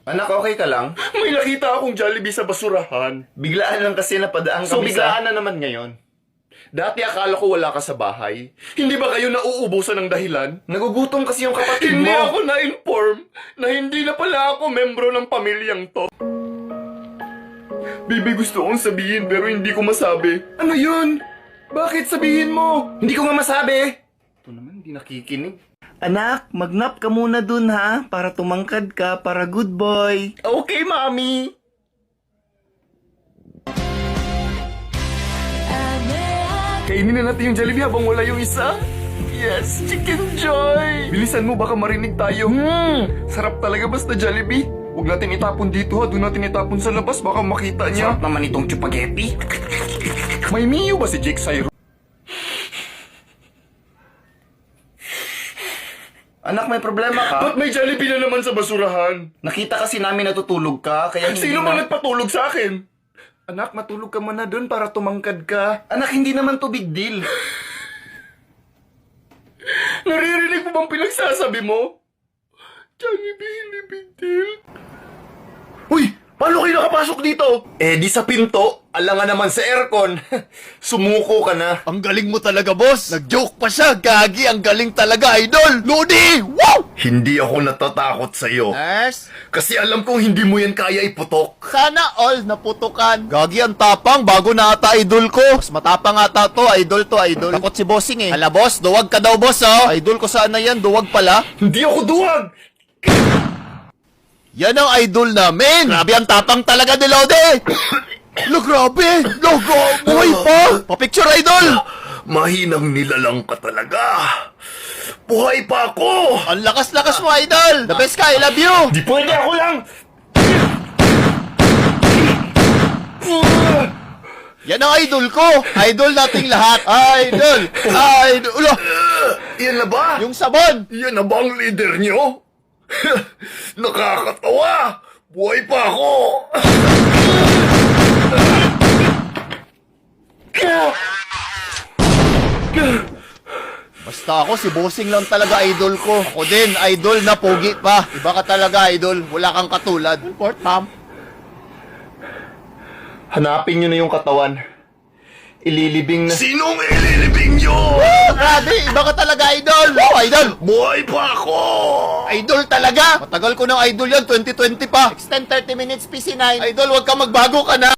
Anak, okay ka lang? May nakita akong Jollibee sa basurahan. Biglaan lang kasi napadaan So kami biglaan na naman ngayon. Dati akala ko wala ka sa bahay. Hindi ba kayo nauubusan ng dahilan? Nagugutom kasi yung kapatid Hindi mo. ako na-inform na hindi na pala ako membro ng pamilyang to. Bibi, gusto kong sabihin pero hindi ko masabi. Ano yun? Bakit sabihin mo? Hindi ko nga masabi. Ito naman, hindi nakikinig. Anak, magnap ka muna dun ha, para tumangkad ka, para good boy. Okay, mami. Kainin na natin yung Jollibee habang wala yung isa. Yes, Chicken Joy! Bilisan mo, baka marinig tayo. Sarap talaga basta Jollibee. Huwag natin itapon dito ha, doon natin itapon sa labas, baka makita niya. Sarap naman itong chupageti. May Mio ba si Jake Cyro? Anak, may problema ka? Ba't may Jollibee na naman sa basurahan? Nakita kasi namin natutulog ka, kaya hindi Sino na... ba nagpatulog sa akin? Anak, matulog ka muna doon para tumangkad ka. Anak, hindi naman to big deal. Naririnig mo bang pinagsasabi mo? Jollibee, hindi big deal. Uy! Paano kayo nakapasok dito? Eh, di sa pinto, alangan naman sa aircon. Sumuko ka na. Ang galing mo talaga, boss. Nag-joke pa siya. Gagi, ang galing talaga, idol. Lodi! Wow! Hindi ako natatakot sa'yo. Nurse? Kasi alam kong hindi mo yan kaya iputok. Sana all naputukan. Gagi, ang tapang. Bago na ata idol ko. Mas matapang ata to. Idol to, idol. Takot si bossing eh. Hala, boss. Duwag ka daw, boss, oh. Idol ko sana yan. Duwag pala. Hindi ako duwag! Yan ang idol namin. Grabe, ang tapang talaga ni Lodi. Lo, grabe. Logo, buhay pa. Pa-picture, idol. Mahinang nilalang ka talaga. Buhay pa ako! Ang lakas-lakas mo, idol. The best ka, I love you. Di pwede ako lang! Yan ang idol ko. Idol nating lahat. Idol. Idol. Ulo. Yan na ba? Yung sabon. Yan na ba ang leader nyo? Nakakatawa! Buhay pa ako! Basta ako, si bossing lang talaga idol ko. Ako din, idol na pogi pa. Iba ka talaga, idol. Wala kang katulad. Import, ma'am. Hanapin nyo na yung katawan. Ililibing na... Sinong ililibing nyo? Grabe, iba ka talaga, idol. Wow, idol. Buhay pa ako! Idol talaga. Matagal ko ng idol yan, 2020 pa. Extend 30 minutes, PC9. Idol, wag ka magbago ka na.